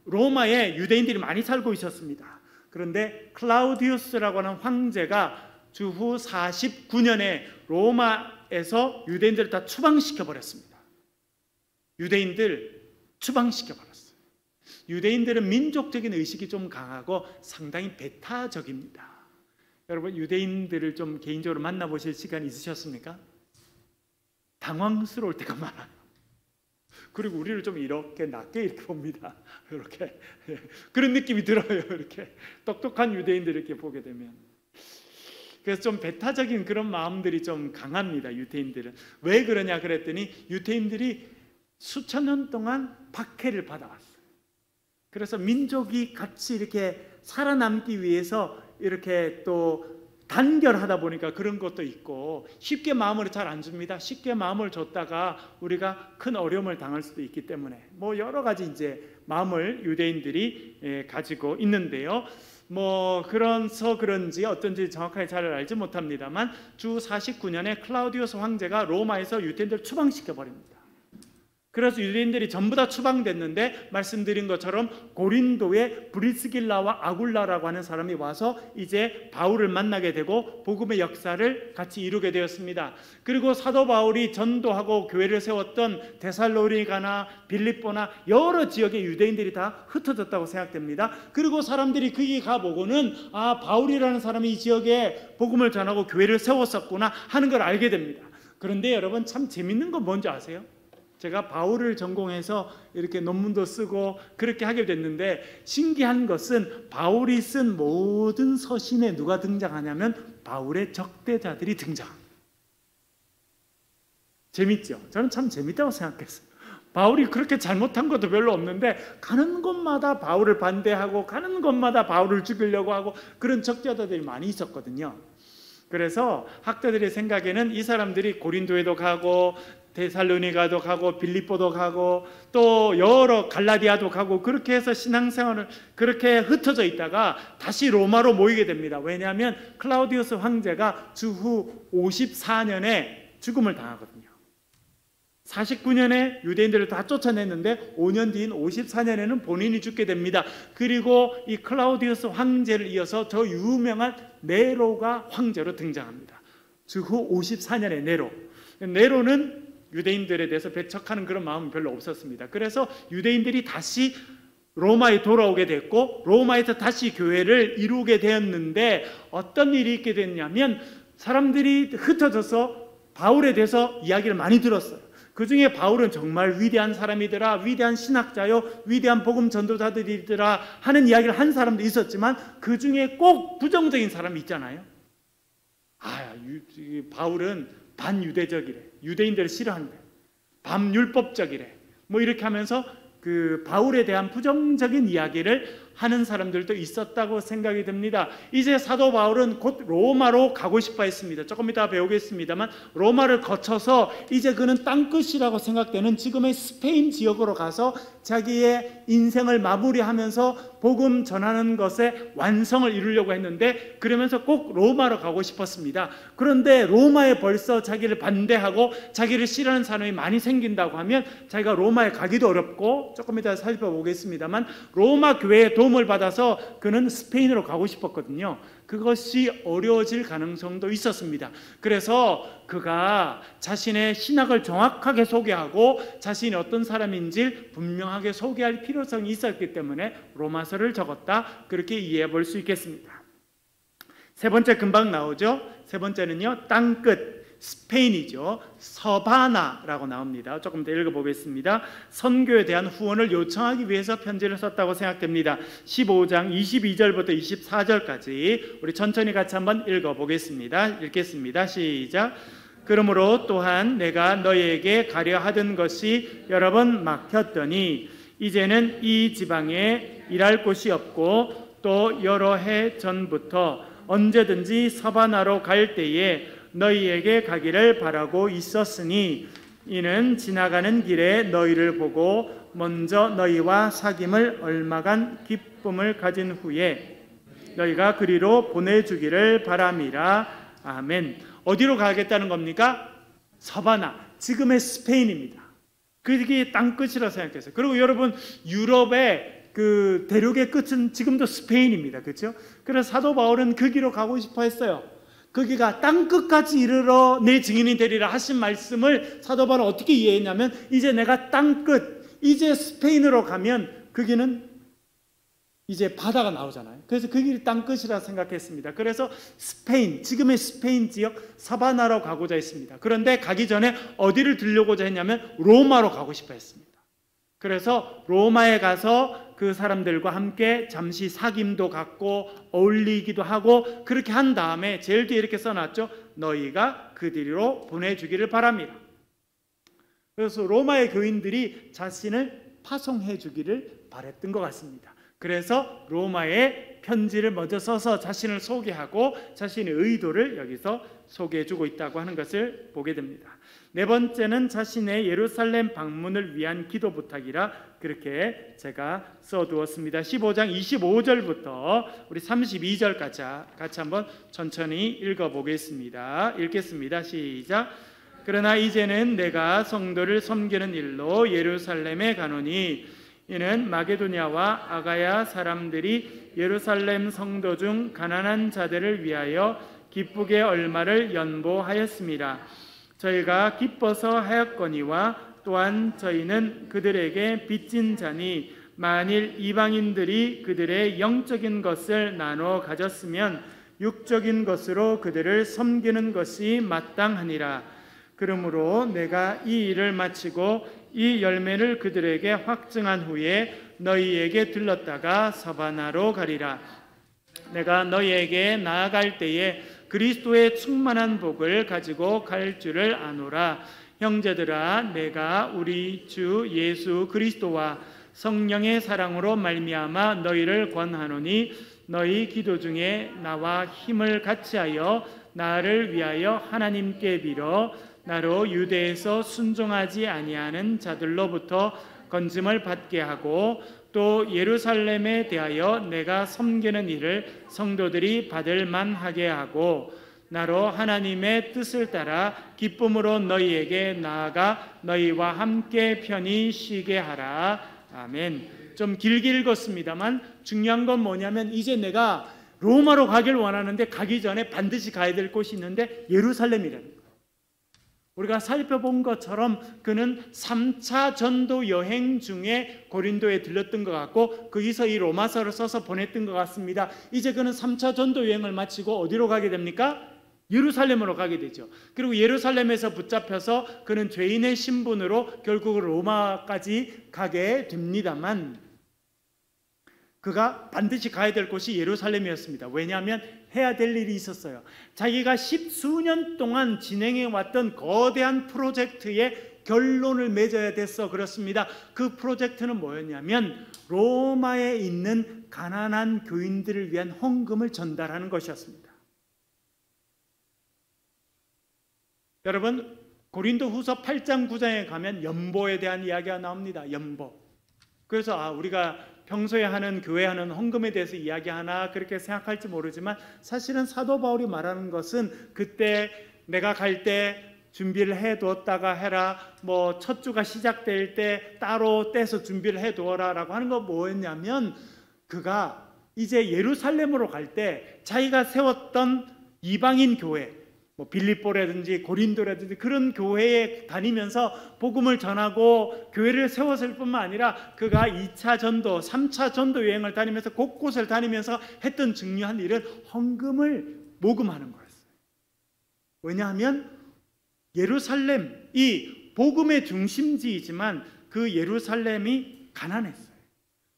로마에 유대인들이 많이 살고 있었습니다. 그런데 클라우디우스라고 하는 황제가 주후 49년에 로마에서 유대인들을 다 추방시켜 버렸습니다. 유대인들 추방시켜 버렸어요. 유대인들은 민족적인 의식이 좀 강하고 상당히 배타적입니다. 여러분, 유대인들을 좀 개인적으로 만나보실 시간이 있으셨습니까? 당황스러울 때가 많아요. 그리고 우리를 좀 이렇게 낮게 이렇게 봅니다. 이렇게 그런 느낌이 들어요. 이렇게 똑똑한 유대인들 이렇게 보게 되면. 그래서 좀 배타적인 그런 마음들이 좀 강합니다. 유대인들은. 왜 그러냐 그랬더니 유대인들이 수천 년 동안 박해를 받아왔어요. 그래서 민족이 같이 이렇게 살아남기 위해서 이렇게 또 단결하다 보니까 그런 것도 있고, 쉽게 마음을 잘 안 줍니다. 쉽게 마음을 줬다가 우리가 큰 어려움을 당할 수도 있기 때문에 뭐 여러 가지 이제 마음을 유대인들이 가지고 있는데요. 뭐 그래서 그런지 어떤지 정확하게 잘 알지 못합니다만 주 49년에 클라우디우스 황제가 로마에서 유대인들을 추방시켜 버립니다. 그래서 유대인들이 전부 다 추방됐는데 말씀드린 것처럼 고린도에 브리스길라와 아굴라라고 하는 사람이 와서 이제 바울을 만나게 되고 복음의 역사를 같이 이루게 되었습니다. 그리고 사도 바울이 전도하고 교회를 세웠던 데살로니가나 빌립보나 여러 지역의 유대인들이 다 흩어졌다고 생각됩니다. 그리고 사람들이 거기 가보고는 바울이라는 사람이 이 지역에 복음을 전하고 교회를 세웠었구나 하는 걸 알게 됩니다. 그런데 여러분, 참 재밌는 건 뭔지 아세요? 제가 바울을 전공해서 이렇게 논문도 쓰고 그렇게 하게 됐는데, 신기한 것은 바울이 쓴 모든 서신에 누가 등장하냐면 바울의 적대자들이 등장합니다. 재밌죠? 저는 참 재밌다고 생각했어요. 바울이 그렇게 잘못한 것도 별로 없는데 가는 곳마다 바울을 반대하고 가는 곳마다 바울을 죽이려고 하고 그런 적대자들이 많이 있었거든요. 그래서 학자들의 생각에는 이 사람들이 고린도에도 가고 데살로니가도 가고 빌립보도 가고 또 여러 갈라디아도 가고 그렇게 해서 신앙생활을 그렇게 흩어져 있다가 다시 로마로 모이게 됩니다. 왜냐하면 클라우디우스 황제가 주후 54년에 죽음을 당하거든요. 49년에 유대인들을 다 쫓아냈는데 5년 뒤인 54년에는 본인이 죽게 됩니다. 그리고 이 클라우디우스 황제를 이어서 저 유명한 네로가 황제로 등장합니다. 주후 54년에 네로는 유대인들에 대해서 배척하는 그런 마음은 별로 없었습니다. 그래서 유대인들이 다시 로마에 돌아오게 됐고 로마에서 다시 교회를 이루게 되었는데, 어떤 일이 있게 됐냐면 사람들이 흩어져서 바울에 대해서 이야기를 많이 들었어요. 그 중에 바울은 정말 위대한 사람이더라, 위대한 신학자요, 위대한 복음 전도자들이더라 하는 이야기를 한 사람도 있었지만 그 중에 꼭 부정적인 사람이 있잖아요. 바울은 반유대적이래, 유대인들을 싫어한대, 반율법적이래, 뭐 이렇게 하면서 그 바울에 대한 부정적인 이야기를 하는 사람들도 있었다고 생각이 듭니다. 이제 사도 바울은 곧 로마로 가고 싶어 했습니다. 조금 이따 배우겠습니다만 로마를 거쳐서 이제 그는 땅끝이라고 생각되는 지금의 스페인 지역으로 가서 자기의 인생을 마무리하면서 복음 전하는 것에 완성을 이루려고 했는데, 그러면서 꼭 로마로 가고 싶었습니다. 그런데 로마에 벌써 자기를 반대하고 자기를 싫어하는 사람이 많이 생긴다고 하면 자기가 로마에 가기도 어렵고, 조금 이따 살펴보겠습니다만 로마 교회의 도움을 받아서 그는 스페인으로 가고 싶었거든요. 그것이 어려워질 가능성도 있었습니다. 그래서 그가 자신의 신학을 정확하게 소개하고 자신이 어떤 사람인지 분명하게 소개할 필요성이 있었기 때문에 로마서를 적었다, 그렇게 이해해 볼 수 있겠습니다. 세 번째 금방 나오죠. 세 번째는요, 땅끝, 스페인이죠. 서바나라고 나옵니다. 조금 더 읽어보겠습니다. 선교에 대한 후원을 요청하기 위해서 편지를 썼다고 생각됩니다. 15장 22절부터 24절까지 우리 천천히 같이 한번 읽어보겠습니다. 읽겠습니다. 시작. 그러므로 또한 내가 너희에게 가려 하던 것이 여러 번 막혔더니 이제는 이 지방에 일할 곳이 없고 또 여러 해 전부터 언제든지 서바나로 갈 때에 너희에게 가기를 바라고 있었으니, 이는 지나가는 길에 너희를 보고 먼저 너희와 사귐을 얼마간 기쁨을 가진 후에 너희가 그리로 보내주기를 바람이라. 아멘. 어디로 가겠다는 겁니까? 서바나, 지금의 스페인입니다. 그게 땅끝이라고 생각했어요. 그리고 여러분, 유럽의 그 대륙의 끝은 지금도 스페인입니다. 그렇죠? 그래서 사도 바울은 그 길로 가고 싶어 했어요. 거기가 땅끝까지 이르러 내 증인이 되리라 하신 말씀을 사도 바울은 어떻게 이해했냐면, 이제 내가 땅끝, 이제 스페인으로 가면 거기는 이제 바다가 나오잖아요. 그래서 그 길이 땅끝이라 생각했습니다. 그래서 스페인, 지금의 스페인 지역 사바나로 가고자 했습니다. 그런데 가기 전에 어디를 들려고자 했냐면 로마로 가고 싶어 했습니다. 그래서 로마에 가서 그 사람들과 함께 잠시 사귐도 갖고 어울리기도 하고 그렇게 한 다음에 제일 뒤에 이렇게 써놨죠. 너희가 그들로 보내주기를 바랍니다. 그래서 로마의 교인들이 자신을 파송해 주기를 바랬던 것 같습니다. 그래서 로마에 편지를 먼저 써서 자신을 소개하고 자신의 의도를 여기서 소개해주고 있다고 하는 것을 보게 됩니다. 네 번째는 자신의 예루살렘 방문을 위한 기도 부탁이라 그렇게 제가 써두었습니다. 15장 25절부터 우리 32절까지 같이 한번 천천히 읽어보겠습니다. 읽겠습니다. 시작. 그러나 이제는 내가 성도를 섬기는 일로 예루살렘에 가노니, 이는 마게도냐와 아가야 사람들이 예루살렘 성도 중 가난한 자들을 위하여 기쁘게 얼마를 연보하였습니다. 저희가 기뻐서 하였거니와 또한 저희는 그들에게 빚진 자니, 만일 이방인들이 그들의 영적인 것을 나눠 가졌으면 육적인 것으로 그들을 섬기는 것이 마땅하니라. 그러므로 내가 이 일을 마치고 이 열매를 그들에게 확증한 후에 너희에게 들렀다가 서바나로 가리라. 내가 너희에게 나아갈 때에 그리스도의 충만한 복을 가지고 갈 줄을 아노라. 형제들아, 내가 우리 주 예수 그리스도와 성령의 사랑으로 말미암아 너희를 권하노니 너희 기도 중에 나와 힘을 같이하여 나를 위하여 하나님께 빌어 나로 유대에서 순종하지 아니하는 자들로부터 건짐을 받게 하고 또 예루살렘에 대하여 내가 섬기는 일을 성도들이 받을 만하게 하고 나로 하나님의 뜻을 따라 기쁨으로 너희에게 나아가 너희와 함께 편히 쉬게 하라. 아멘. 좀 길게 읽었습니다만 중요한 건 뭐냐면 이제 내가 로마로 가길 원하는데 가기 전에 반드시 가야 될 곳이 있는데 예루살렘이라는 거예요. 우리가 살펴본 것처럼 그는 3차 전도 여행 중에 고린도에 들렀던 것 같고 거기서 이 로마서를 써서 보냈던 것 같습니다. 이제 그는 3차 전도 여행을 마치고 어디로 가게 됩니까? 예루살렘으로 가게 되죠. 그리고 예루살렘에서 붙잡혀서 그는 죄인의 신분으로 결국 로마까지 가게 됩니다만 그가 반드시 가야 될 곳이 예루살렘이었습니다. 왜냐하면 해야 될 일이 있었어요. 자기가 10수년 동안 진행해 왔던 거대한 프로젝트의 결론을 맺어야 됐어. 그렇습니다. 그 프로젝트는 뭐였냐면 로마에 있는 가난한 교인들을 위한 헌금을 전달하는 것이었습니다. 여러분, 고린도후서 8장 9장에 가면 연보에 대한 이야기가 나옵니다. 연보. 그래서 우리가 평소에 하는 교회 하는 헌금에 대해서 이야기하나 그렇게 생각할지 모르지만 사실은 사도 바울이 말하는 것은 그때 내가 갈 때 준비를 해두었다가 해라, 뭐 첫 주가 시작될 때 따로 떼서 준비를 해두어라 라고 하는 건 뭐였냐면 그가 이제 예루살렘으로 갈 때 자기가 세웠던 이방인 교회, 뭐 빌립보라든지 고린도라든지 그런 교회에 다니면서 복음을 전하고 교회를 세웠을 뿐만 아니라 그가 2차 전도, 3차 전도 여행을 다니면서 곳곳을 다니면서 했던 중요한 일은 헌금을 모금하는 거였어요. 왜냐하면 예루살렘이 복음의 중심지이지만 그 예루살렘이 가난했어요.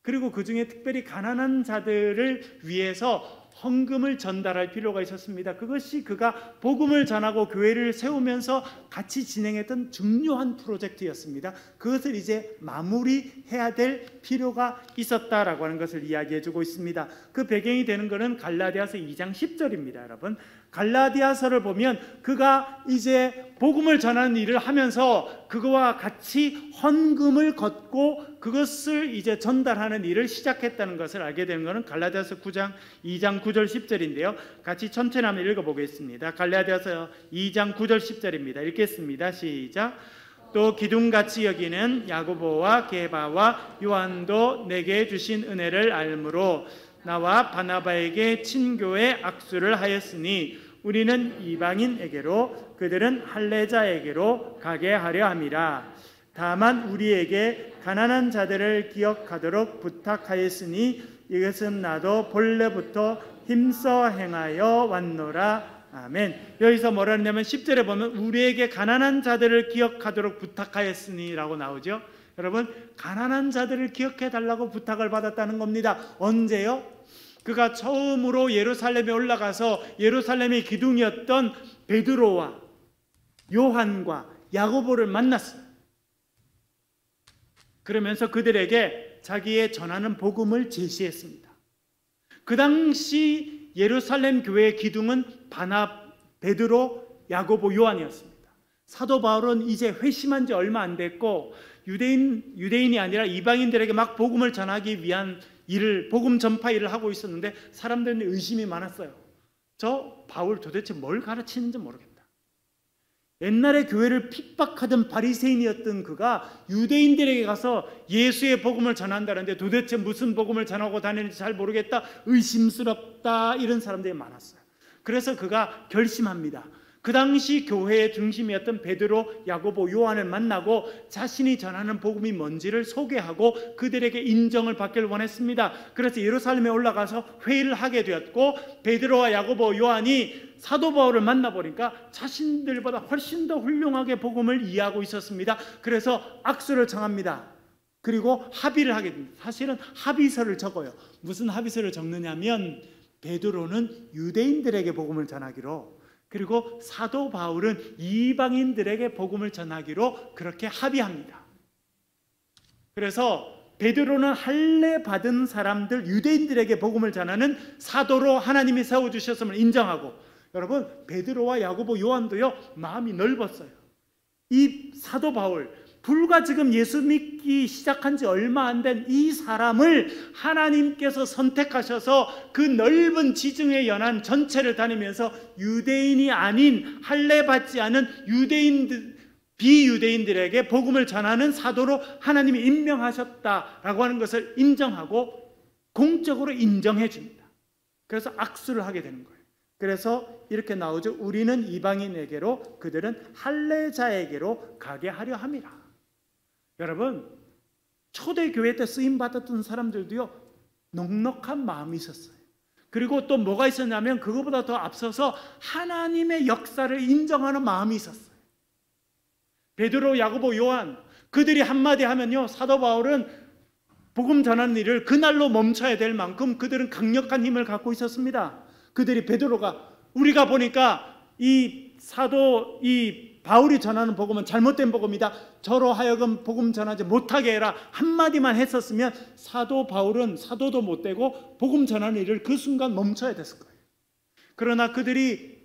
그리고 그 중에 특별히 가난한 자들을 위해서 헌금을 전달할 필요가 있었습니다. 그것이 그가 복음을 전하고 교회를 세우면서 같이 진행했던 중요한 프로젝트였습니다. 그것을 이제 마무리해야 될 필요가 있었다라고 하는 것을 이야기해주고 있습니다. 그 배경이 되는 것은 갈라디아서 2장 10절입니다. 여러분, 갈라디아서를 보면 그가 이제 복음을 전하는 일을 하면서 그거와 같이 헌금을 걷고 그것을 이제 전달하는 일을 시작했다는 것을 알게 되는 것은 갈라디아서 2장 9절 10절인데요. 같이 천천히 한번 읽어보겠습니다. 갈라디아서 2장 9절 10절입니다. 읽겠습니다. 시작. 또 기둥같이 여기는 야고보와 게바와 요한도 내게 주신 은혜를 알므로 나와 바나바에게 친교의 악수를 하였으니 우리는 이방인에게로 그들은 할례자에게로 가게 하려 함이라. 다만 우리에게 가난한 자들을 기억하도록 부탁하였으니 이것은 나도 본래부터 힘써 행하여 왔노라. 아멘. 여기서 뭐라 하냐면 10절에 보면 우리에게 가난한 자들을 기억하도록 부탁하였으니 라고 나오죠. 여러분, 가난한 자들을 기억해 달라고 부탁을 받았다는 겁니다. 언제요? 그가 처음으로 예루살렘에 올라가서 예루살렘의 기둥이었던 베드로와 요한과 야고보를 만났어요. 그러면서 그들에게 자기의 전하는 복음을 제시했습니다. 그 당시 예루살렘 교회의 기둥은 베드로, 야고보, 요한이었습니다. 사도 바울은 이제 회심한 지 얼마 안 됐고 유대인이 아니라 이방인들에게 막 복음을 전하기 위한 일을, 복음 전파 일을 하고 있었는데 사람들은 의심이 많았어요. 저 바울 도대체 뭘 가르치는지 모르겠다. 옛날에 교회를 핍박하던 바리새인이었던 그가 유대인들에게 가서 예수의 복음을 전한다는데 도대체 무슨 복음을 전하고 다니는지 잘 모르겠다, 의심스럽다, 이런 사람들이 많았어요. 그래서 그가 결심합니다. 그 당시 교회의 중심이었던 베드로, 야고보, 요한을 만나고 자신이 전하는 복음이 뭔지를 소개하고 그들에게 인정을 받기를 원했습니다. 그래서 예루살렘에 올라가서 회의를 하게 되었고, 베드로와 야고보, 요한이 사도 바울을 만나보니까 자신들보다 훨씬 더 훌륭하게 복음을 이해하고 있었습니다. 그래서 악수를 정합니다. 그리고 합의를 하게 됩니다. 사실은 합의서를 적어요. 무슨 합의서를 적느냐면, 베드로는 유대인들에게 복음을 전하기로, 그리고 사도 바울은 이방인들에게 복음을 전하기로 그렇게 합의합니다. 그래서 베드로는 할례 받은 사람들, 유대인들에게 복음을 전하는 사도로 하나님이 세워주셨음을 인정하고, 여러분, 베드로와 야고보, 요한도요, 마음이 넓었어요. 이 사도 바울, 불과 지금 예수 믿기 시작한 지 얼마 안 된 이 사람을 하나님께서 선택하셔서 그 넓은 지중해 연안 전체를 다니면서 유대인이 아닌, 할례 받지 않은 비유대인들에게 복음을 전하는 사도로 하나님이 임명하셨다라고 하는 것을 인정하고 공적으로 인정해 줍니다. 그래서 악수를 하게 되는 거예요. 그래서 이렇게 나오죠. 우리는 이방인에게로, 그들은 할례자에게로 가게 하려 함이라. 여러분, 초대교회 때 쓰임받았던 사람들도요, 넉넉한 마음이 있었어요. 그리고 또 뭐가 있었냐면, 그거보다 더 앞서서 하나님의 역사를 인정하는 마음이 있었어요. 베드로, 야고보, 요한, 그들이 한마디 하면요, 사도 바울은 복음 전하는 일을 그날로 멈춰야 될 만큼 그들은 강력한 힘을 갖고 있었습니다. 그들이, 베드로가, 우리가 보니까 이 바울이 전하는 복음은 잘못된 복음이다, 저로 하여금 복음 전하지 못하게 해라, 한마디만 했었으면 사도 바울은 사도도 못 되고 복음 전하는 일을 그 순간 멈춰야 됐을 거예요. 그러나 그들이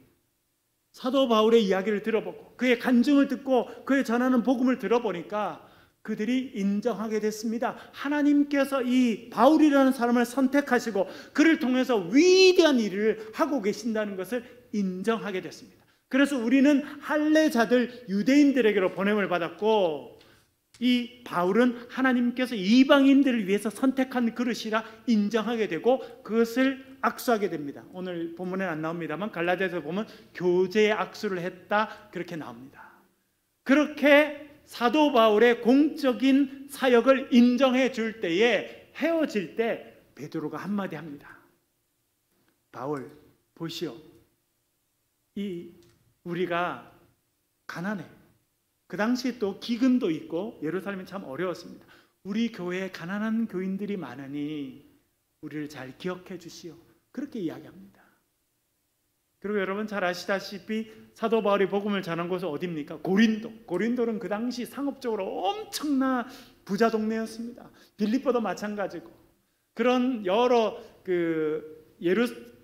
사도 바울의 이야기를 들어보고 그의 간증을 듣고 그의 전하는 복음을 들어보니까 그들이 인정하게 됐습니다. 하나님께서 이 바울이라는 사람을 선택하시고 그를 통해서 위대한 일을 하고 계신다는 것을 인정하게 됐습니다. 그래서 우리는 할례자들, 유대인들에게로 보냄을 받았고, 이 바울은 하나님께서 이방인들을 위해서 선택한 그릇이라 인정하게 되고 그것을 악수하게 됩니다. 오늘 본문에는 안 나옵니다만 갈라디아서 보면 교제의 악수를 했다, 그렇게 나옵니다. 그렇게 사도 바울의 공적인 사역을 인정해 줄 때에, 헤어질 때 베드로가 한마디 합니다. 바울, 보시오, 우리가 가난해. 그 당시에 또 기근도 있고 예루살렘이 참 어려웠습니다. 우리 교회에 가난한 교인들이 많으니 우리를 잘 기억해 주시오. 그렇게 이야기합니다. 그리고 여러분 잘 아시다시피 사도 바울이 복음을 전한 곳은 어디입니까? 고린도는 그 당시 상업적으로 엄청난 부자 동네였습니다. 빌립보도 마찬가지고, 그런 여러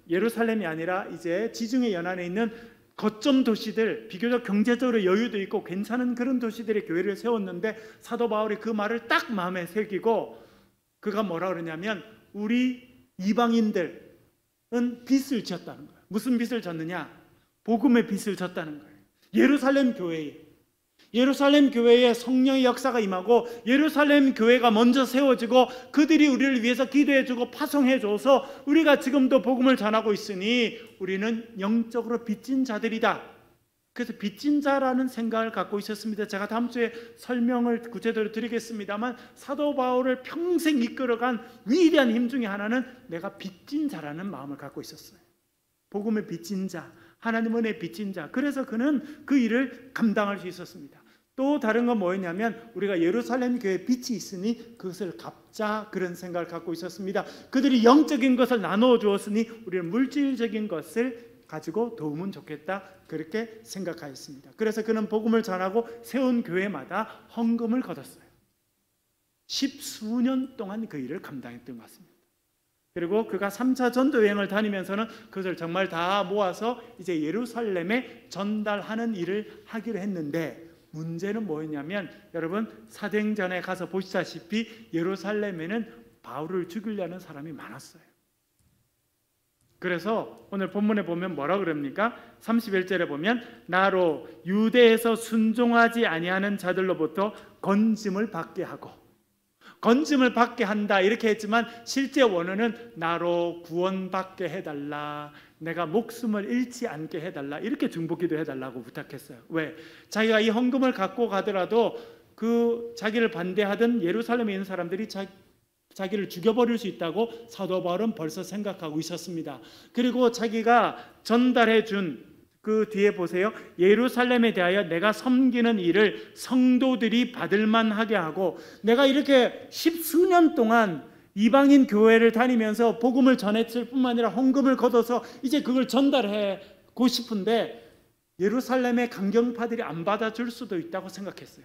예루살렘이 아니라 이제 지중해 연안에 있는 거점 도시들, 비교적 경제적으로 여유도 있고 괜찮은 그런 도시들의 교회를 세웠는데, 사도 바울이 그 말을 딱 마음에 새기고 그가 뭐라 그러냐면, 우리 이방인들은 빚을 졌다는 거예요. 무슨 빚을 졌느냐? 복음의 빚을 졌다는 거예요. 예루살렘 교회에 성령의 역사가 임하고 예루살렘 교회가 먼저 세워지고 그들이 우리를 위해서 기도해주고 파송해줘서 우리가 지금도 복음을 전하고 있으니 우리는 영적으로 빚진 자들이다. 그래서 빚진 자라는 생각을 갖고 있었습니다. 제가 다음 주에 설명을 구체적으로 드리겠습니다만, 사도 바울을 평생 이끌어간 위대한 힘 중에 하나는 내가 빚진 자라는 마음을 갖고 있었어요. 복음의 빚진 자, 하나님 은혜의 빚진 자. 그래서 그는 그 일을 감당할 수 있었습니다. 또 다른 건 뭐였냐면, 우리가 예루살렘 교회에 빚이 있으니 그것을 갚자, 그런 생각을 갖고 있었습니다. 그들이 영적인 것을 나누어 주었으니 우리는 물질적인 것을 가지고 도우면 좋겠다, 그렇게 생각하였습니다. 그래서 그는 복음을 전하고 세운 교회마다 헌금을 걷었어요. 10수년 동안 그 일을 감당했던 것 같습니다. 그리고 그가 3차 전도 여행을 다니면서는 그것을 정말 다 모아서 이제 예루살렘에 전달하는 일을 하기로 했는데, 문제는 뭐였냐면, 여러분 사도행전에 가서 보시다시피 예루살렘에는 바울을 죽이려는 사람이 많았어요. 그래서 오늘 본문에 보면 뭐라 그럽니까? 31절에 보면, 나로 유대에서 순종하지 아니하는 자들로부터 건짐을 받게 하고 건짐을 받게 한다 이렇게 했지만 실제 원어는 나로 구원받게 해달라, 내가 목숨을 잃지 않게 해달라, 이렇게 중보기도 해달라고 부탁했어요. 왜? 자기가 이 헌금을 갖고 가더라도 그 자기를 반대하던 예루살렘에 있는 사람들이 자기를 죽여버릴 수 있다고 사도 바울은 벌써 생각하고 있었습니다. 그리고 자기가 전달해 준 그 뒤에 보세요. 예루살렘에 대하여 내가 섬기는 일을 성도들이 받을만하게 하고, 내가 이렇게 십수년 동안 이방인 교회를 다니면서 복음을 전했을 뿐만 아니라 헌금을 걷어서 이제 그걸 전달하고 싶은데 예루살렘의 강경파들이 안 받아줄 수도 있다고 생각했어요.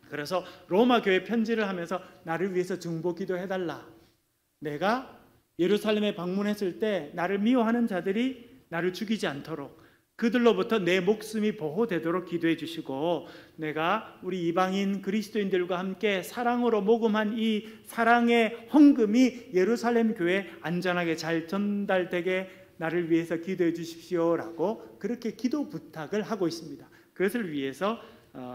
그래서 로마 교회 편지를 하면서 나를 위해서 중보기도 해달라, 내가 예루살렘에 방문했을 때 나를 미워하는 자들이 나를 죽이지 않도록 그들로부터 내 목숨이 보호되도록 기도해 주시고, 내가 우리 이방인 그리스도인들과 함께 사랑으로 모금한 이 사랑의 헌금이 예루살렘 교회에 안전하게 잘 전달되게 나를 위해서 기도해 주십시오라고 그렇게 기도 부탁을 하고 있습니다. 그것을 위해서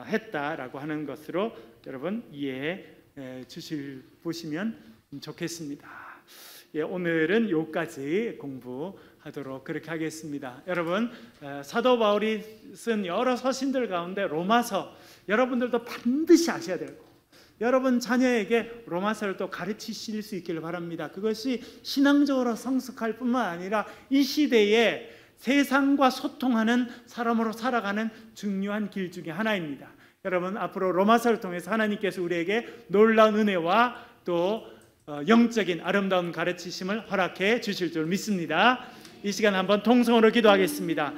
했다라고 하는 것으로 여러분 이해해 보시면 좋겠습니다. 예, 오늘은 여기까지 공부하도록 그렇게 하겠습니다. 여러분, 사도 바울이 쓴 여러 서신들 가운데 로마서, 여러분들도 반드시 아셔야 되고 여러분 자녀에게 로마서를 또 가르치실 수 있기를 바랍니다. 그것이 신앙적으로 성숙할 뿐만 아니라 이 시대에 세상과 소통하는 사람으로 살아가는 중요한 길 중에 하나입니다. 여러분, 앞으로 로마서를 통해서 하나님께서 우리에게 놀라운 은혜와 또 영적인 아름다운 가르치심을 허락해 주실 줄 믿습니다. 이 시간 한번 통성으로 기도하겠습니다.